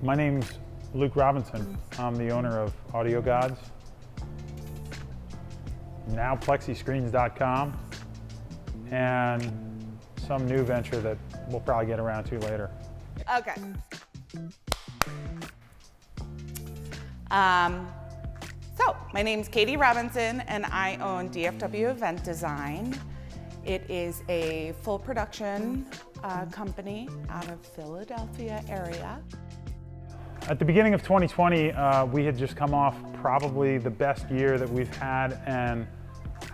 My name's Luke Robinson. I'm the owner of Audio Gods, now plexiscreens.com, and some new venture that we'll probably get around to later. Okay. So, my name's Katie Robinson, and I own DFW Event Design. It is a full production company out of Philadelphia area. At the beginning of 2020, we had just come off probably the best year that we've had, and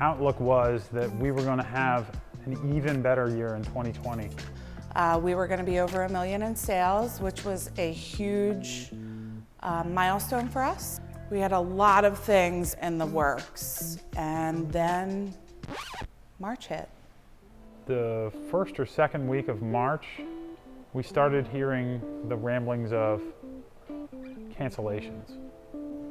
outlook was that we were going to have an even better year in 2020. We were going to be over $1 million in sales, which was a huge milestone for us. We had a lot of things in the works, and then March hit. The first or second week of March, we started hearing the ramblings of cancellations.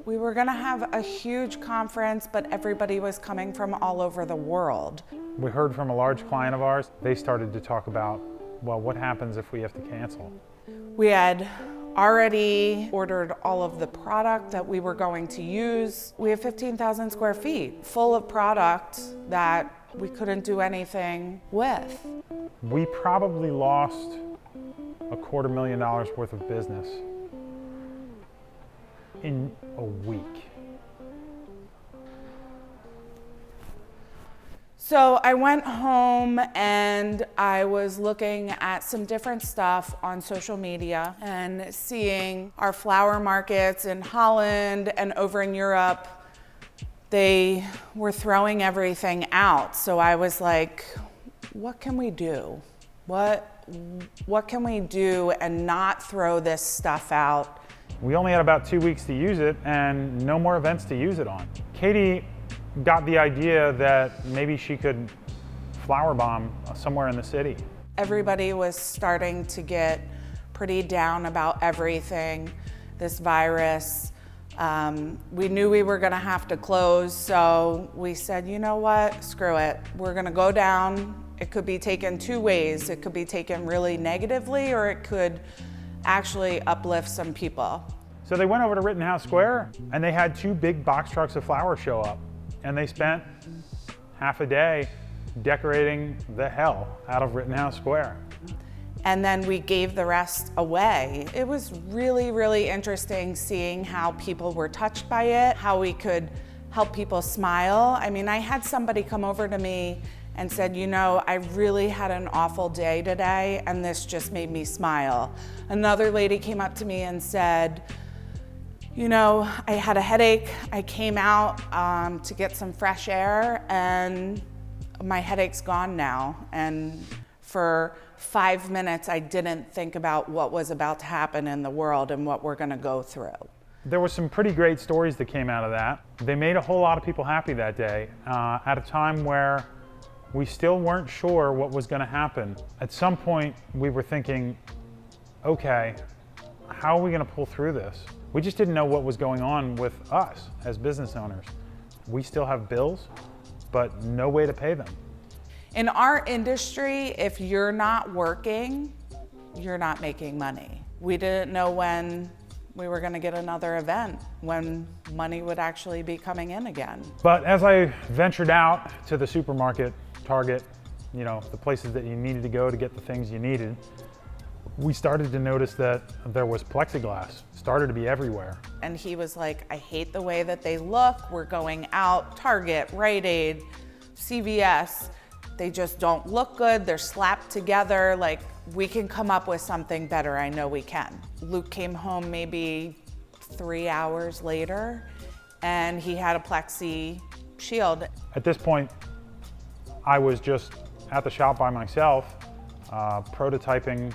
We were going to have a huge conference, but everybody was coming from all over the world. We heard from a large client of ours. They started to talk about, well, what happens if we have to cancel? We had already ordered all of the product that we were going to use. We have 15,000 square feet full of product that we couldn't do anything with. We probably lost $250,000 worth of business in a week. So I went home and I was looking at some different stuff on social media and seeing our flower markets in Holland and over in Europe, they were throwing everything out. So I was like, what can we do? What can we do and not throw this stuff out? We only had about 2 weeks to use it and no more events to use it on. Katie got the idea that maybe she could flower bomb somewhere in the city. Everybody was starting to get pretty down about everything, this virus. We knew we were gonna have to close, so we said, you know what, screw it. We're gonna go down. It could be taken two ways. It could be taken really negatively, or it could actually uplift some people. So they went over to Rittenhouse Square and they had 2 big box trucks of flowers show up. And they spent half a day decorating the hell out of Rittenhouse Square. And then we gave the rest away. It was really, really interesting seeing how people were touched by it, how we could help people smile. I mean, I had somebody come over to me and said, you know, I really had an awful day today and this just made me smile. Another lady came up to me and said, you know, I had a headache. I came out to get some fresh air and my headache's gone now. And for 5 minutes, I didn't think about what was about to happen in the world and what we're gonna go through. There were some pretty great stories that came out of that. They made a whole lot of people happy that day at a time where we still weren't sure what was gonna happen. At some point, we were thinking, okay, how are we gonna pull through this? We just didn't know what was going on with us as business owners. We still have bills, but no way to pay them. In our industry, if you're not working, you're not making money. We didn't know when we were gonna get another event, when money would actually be coming in again. But as I ventured out to the supermarket, Target, you know, the places that you needed to go to get the things you needed, we started to notice that there was plexiglass, started to be everywhere. And he was like, I hate the way that they look. We're going out, Target, Rite Aid, CVS. They just don't look good. They're slapped together. Like, we can come up with something better. I know we can. Luke came home maybe 3 hours later and he had a plexi shield. At this point, I was just at the shop by myself, prototyping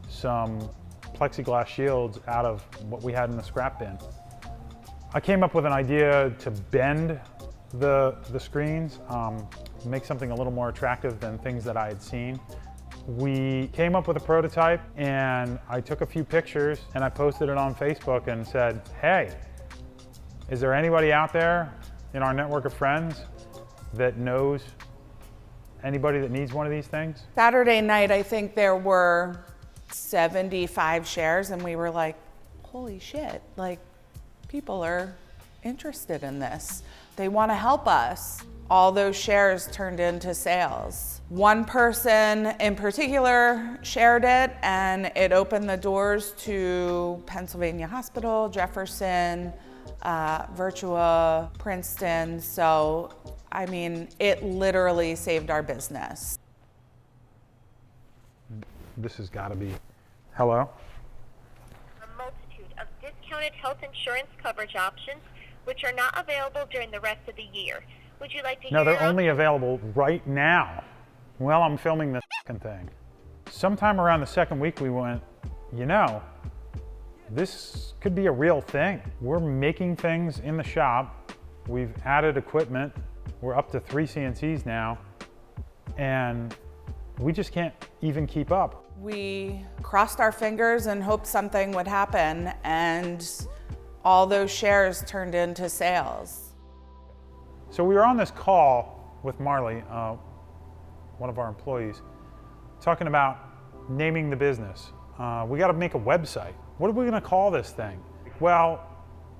some plexiglass shields out of what we had in the scrap bin. I came up with an idea to bend the screens, make something a little more attractive than things that I had seen. We came up with a prototype and I took a few pictures and I posted it on Facebook and said, hey, is there anybody out there in our network of friends that knows anybody that needs one of these things? Saturday night, I think there were 75 shares and we were like, holy shit, like people are interested in this. They want to help us. All those shares turned into sales. One person in particular shared it, and it opened the doors to Pennsylvania Hospital, Jefferson, Virtua, Princeton. So, I mean, it literally saved our business. This has got to be. Hello? A multitude of discounted health insurance coverage options which are not available during the rest of the year. Would you like to hear? No, they're only available right now. Well, I'm filming this fucking thing. Sometime around the second week, we went, you know, this could be a real thing. We're making things in the shop. We've added equipment. We're up to 3 CNCs now, and we just can't even keep up. We crossed our fingers and hoped something would happen, and all those shares turned into sales. So we were on this call with Marley, one of our employees, talking about naming the business. We got to make a website. What are we going to call this thing? Well,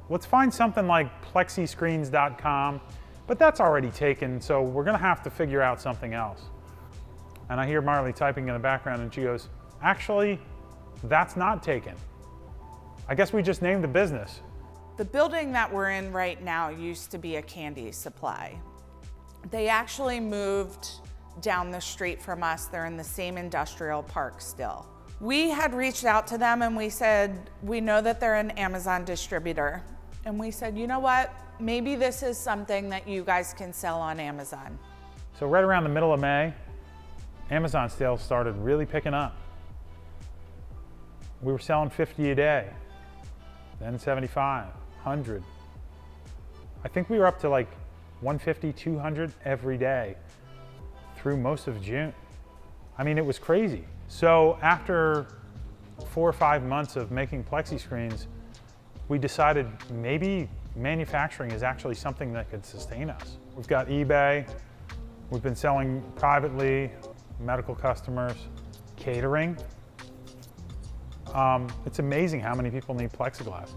let's find something like plexiscreens.com, but that's already taken, so we're going to have to figure out something else. And I hear Marley typing in the background, and she goes, actually, that's not taken. I guess we just named the business. The building that we're in right now used to be a candy supply. They actually moved down the street from us. They're in the same industrial park still. We had reached out to them and we said, we know that they're an Amazon distributor. And we said, you know what? Maybe this is something that you guys can sell on Amazon. So right around the middle of May, Amazon sales started really picking up. We were selling 50 a day, then 75, 100. I think we were up to like 150, 200 every day through most of June. I mean, it was crazy. So after 4 or 5 months of making plexi screens, we decided maybe manufacturing is actually something that could sustain us. We've got eBay, we've been selling privately, medical customers, catering. It's amazing how many people need plexiglass.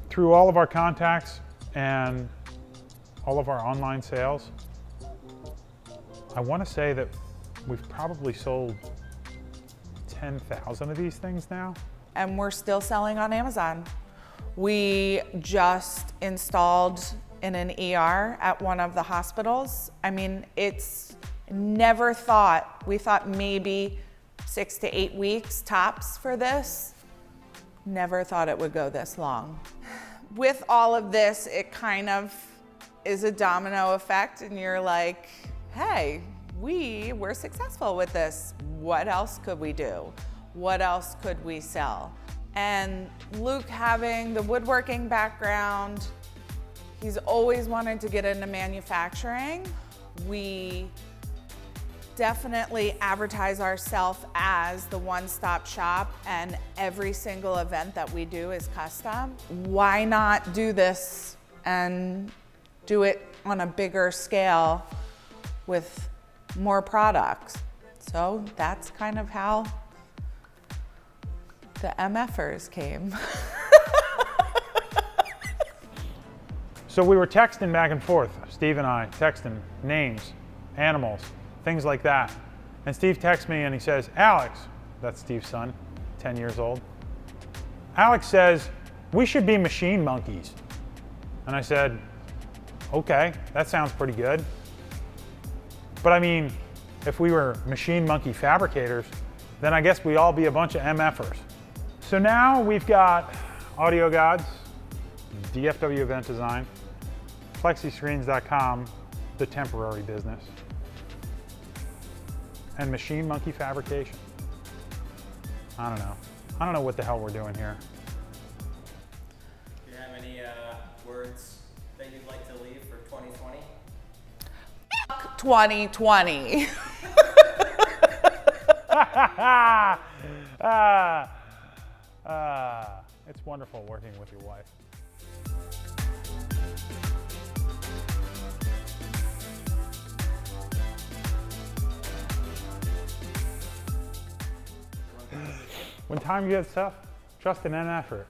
Through all of our contacts and all of our online sales, I want to say that we've probably sold 10,000 of these things now. And we're still selling on Amazon. We just installed in an ER at one of the hospitals. I mean, it's never thought, we thought maybe 6 to 8 weeks tops for this. Never thought it would go this long. With all of this, it kind of is a domino effect, and you're like, hey, we were successful with this. What else could we do? What else could we sell? And Luke, having the woodworking background, he's always wanted to get into manufacturing. We definitely advertise ourselves as the one-stop shop, and every single event that we do is custom. Why not do this and do it on a bigger scale with more products? So that's kind of how the MFers came. So we were texting back and forth, Steve and I, texting names, animals, things like that. And Steve texts me and he says, Alex, that's Steve's son, 10 years old. Alex says, we should be machine monkeys. And I said, okay, that sounds pretty good. But I mean, if we were machine monkey fabricators, then I guess we'd all be a bunch of MFers. So now we've got Audio Gods, DFW Event Design, plexiscreens.com, the temporary business, and Machine Monkey Fabrication. I don't know. I don't know what the hell we're doing here. Do you have any words that you'd like to leave for 2020? 2020. It's wonderful working with your wife. When time gets tough, trust an MFer.